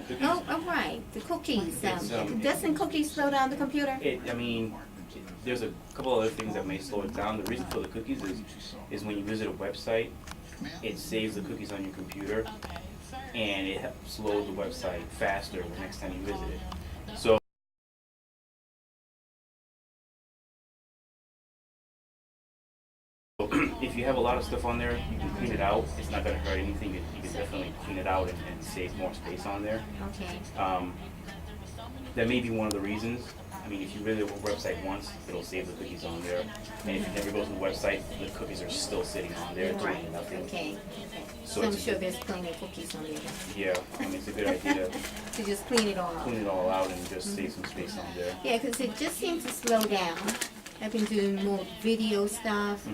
cookies. Oh, all right. The cookies. Doesn't cookies slow down the computer? I mean, there's a couple other things that may slow it down. The reason for the cookies is when you visit a website, it saves the cookies on your computer, and it slows the website faster the next time you visit it. So if you have a lot of stuff on there, you can clean it out. It's not going to hurt anything. You can definitely clean it out and save more space on there. Okay. That may be one of the reasons. I mean, if you visit a website once, it'll save the cookies on there. And if you never go to the website, the cookies are still sitting on there doing nothing. Okay. So I'm sure there's plenty of cookies on there. Yeah, I mean, it's a good idea To just clean it all to out. clean it all out and just save some space on there. Yeah, because it just seems to slow down. I've been doing more video stuff.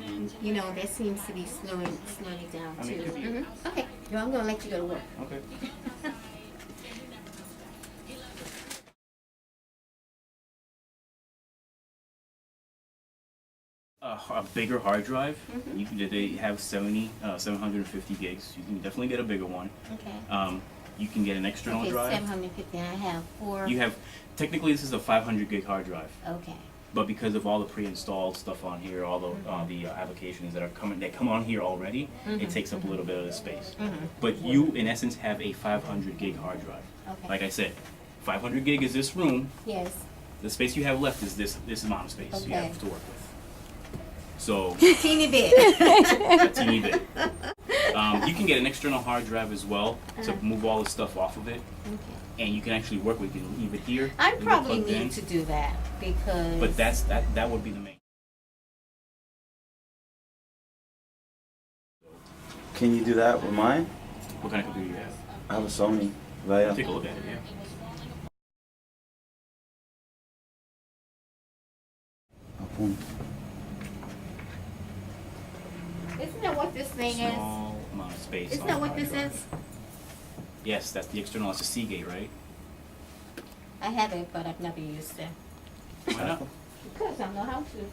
You know, that seems to be slowing it down I mean, it too. could be. Okay. Well, I'm going to let you go to work. Okay. A bigger hard drive. They have 750 gigs. You can definitely get a bigger one. Okay. You can get an external drive. 750. I have 4. You have, technically this is a 500 gig hard drive, Okay. but because of all the pre-installed stuff on here, all the applications that come on here already, it takes up a little bit of the space. But you, in essence, have a 500 gig hard drive. Okay. Like I said, 500 gig is this room. Yes. The space you have left is this amount of space you have to work with. So Teeny bit. a teeny bit. You can get an external hard drive as well to move all the stuff off of it, and you can actually work with it. You can leave it here. I leave it probably plugged in. need to do that because. But that would be the main. Can you do that with mine? What kind of computer you have? I have a Sony. Right? Take a look at it. Yeah. Isn't that what this thing is? Small amount of space. Isn't on that the what hard this drive. is? Yes, that's the external. It's a Seagate, right? I have it, but I've never used it. Why not? Because I know how to.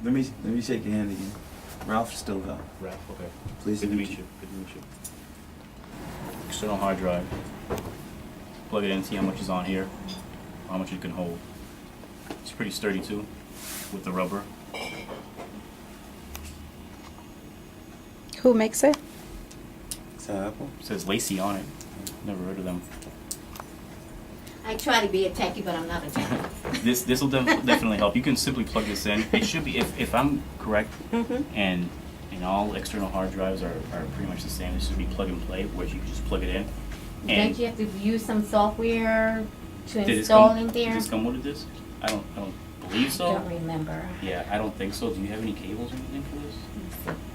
Let me shake your hand again. Ralph's still there. Ralph, okay. Pleased Good to meet you. Good to meet you. External hard drive. Plug it in, see how much is on here, how much it can hold. It's pretty sturdy too, with the rubber. Who makes it? Is that Apple? It says Lacey on it. Never heard of them. I try to be a techie, but I'm not a techie. This will definitely help. You can simply plug this in. It should be, if I'm correct, and all external hard drives are pretty much the same. This should be plug and play, where you can just plug it in. And Don't you have to use some software to did this install come, in there? Did this come with a disc? I don't believe so. Don't remember. Yeah, I don't think so. Do you have any cables or anything for this?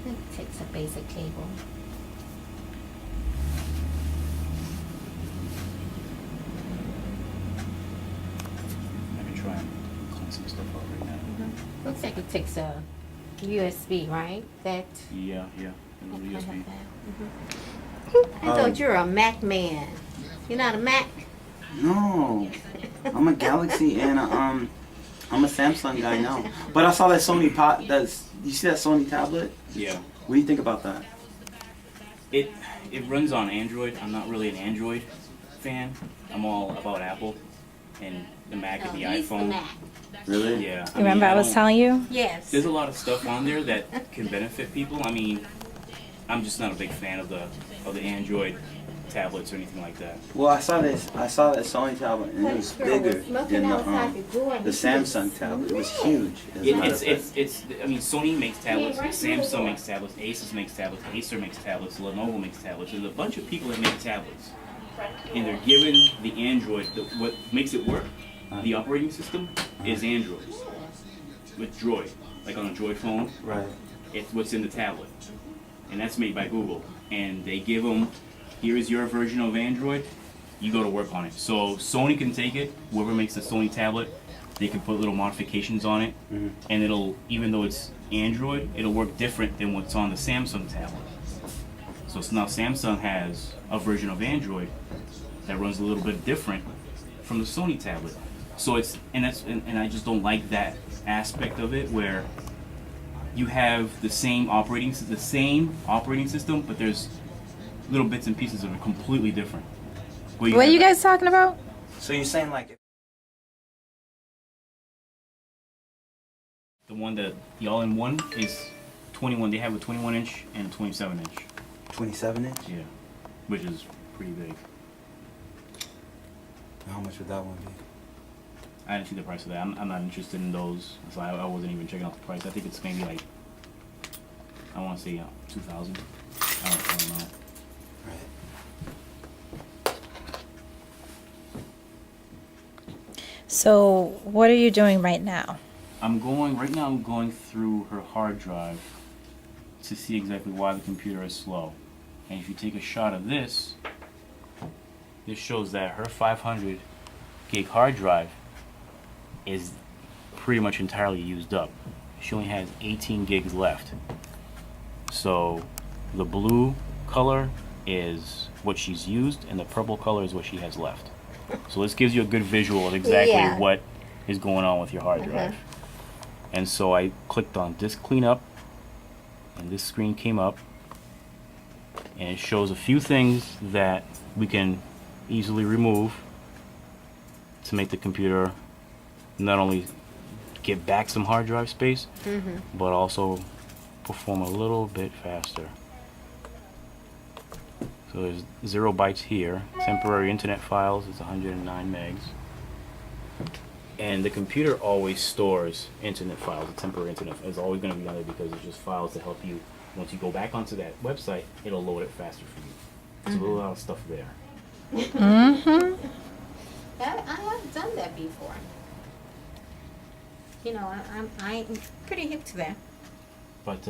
It takes a basic cable. I can try and clean some stuff up right now. Looks like it takes a USB, right? That. Yeah. I USB. have that. I thought you were a Mac man. You're not a Mac? No. I'm a Galaxy and I'm a Samsung guy now. But I saw that Sony you see that Sony tablet? Yeah. What do you think about that? It runs on Android. I'm not really an Android fan. I'm all about Apple and the Mac and the He's the iPhone. Mac. Really? Yeah. Remember I was don't- telling you? Yes. There's a lot of stuff on there that can benefit people. I mean, I'm just not a big fan of the Android tablets or anything like that. Well, I saw that Sony tablet and it was bigger than the Samsung tablet. It was huge. As a matter of fact. It's. I mean, Sony makes tablets. Samsung makes tablets. Asus makes tablets. Acer makes tablets. Lenovo makes tablets. There's a bunch of people that make tablets, and they're given the Android. What makes it work? The operating system is Android with Droid, like on a Droid phone. Right. It's what's in the tablet, and that's made by Google. And they give them, here is your version of Android. You go to work on it. So Sony can take it. Whoever makes the Sony tablet, they can put little modifications on it, and it'll, even though it's Android, it'll work different than what's on the Samsung tablet. So now Samsung has a version of Android that runs a little bit different from the Sony tablet. So it's, and I just don't like that aspect of it where you have the same operating system, but there's little bits and pieces that are completely different. What are you guys talking about? So you're saying like the one that the all-in-one is 21. They have a 21-inch and a 27-inch. 27-inch? Yeah, which is pretty big. How much would that one be? I didn't see the price of that. I'm not interested in those, so I wasn't even checking out the price. I think it's maybe like, I want to say 2,000. I don't know. Right. So, what are you doing right now? I'm going through her hard drive to see exactly why the computer is slow. And if you take a shot of this, this shows that her 500 gig hard drive is pretty much entirely used up. She only has 18 gigs left. So the blue color is what she's used and the purple color is what she has left. So this gives you a good visual of exactly what is going on with your hard drive. And so I clicked on disk cleanup and this screen came up and it shows a few things that we can easily remove to make the computer not only get back some hard drive space, but also perform a little bit faster. So there's 0 bytes here. Temporary internet files is 109 megs. And the computer always stores internet files. The temporary internet is always going to be on there because it's just files to help you. Once you go back onto that website, it'll load it faster for you. There's a lot of stuff there. I have done that before. You know, I'm pretty hip to that. But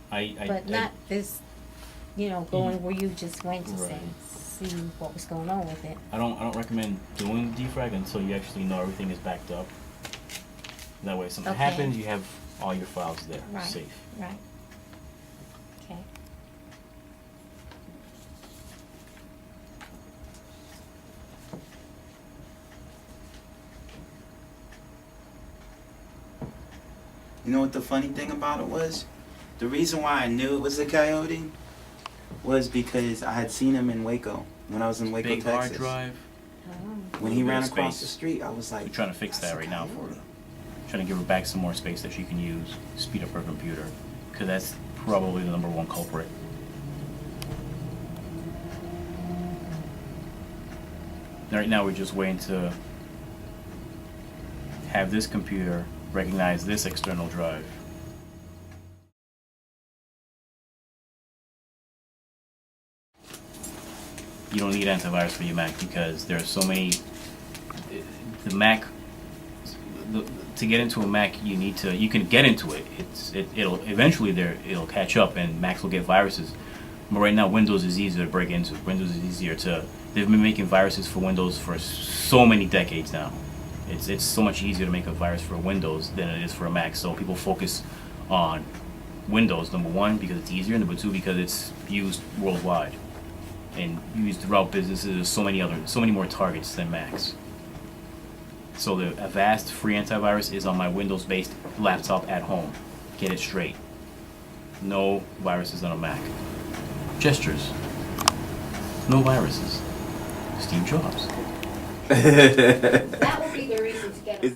But not this, you know, going where you just went to Right. see what was going on with it. I don't recommend doing defrag until you actually know everything is backed up. That way if something happens, you have all your files there, safe. Right. Okay. You know what the funny thing about it was? The reason why I knew it was a coyote was because I had seen him in Waco when I was in Waco, Big hard Texas. drive. When he Little bit ran of across space. the street, I was like, We're trying to fix that right now for her. Trying to give her back some more space that she can use, speed up her computer, because that's probably the #1 culprit. Right now we're just waiting to have this computer recognize this external drive. You don't need antivirus for your Mac because there are so many. The Mac, to get into a Mac, you can get into it. It'll eventually it'll catch up and Macs will get viruses. But right now Windows is easier to break into. Windows is easier to. They've been making viruses for Windows for so many decades now. It's so much easier to make a virus for Windows than it is for a Mac. So people focus on Windows, #1 because it's easier, #2 because it's used worldwide and used throughout businesses. There's so many more targets than Macs. So the Avast free antivirus is on my Windows-based laptop at home. Get it straight. No viruses on a Mac. Gestures. No viruses. Steve Jobs. That will be the reason to get it.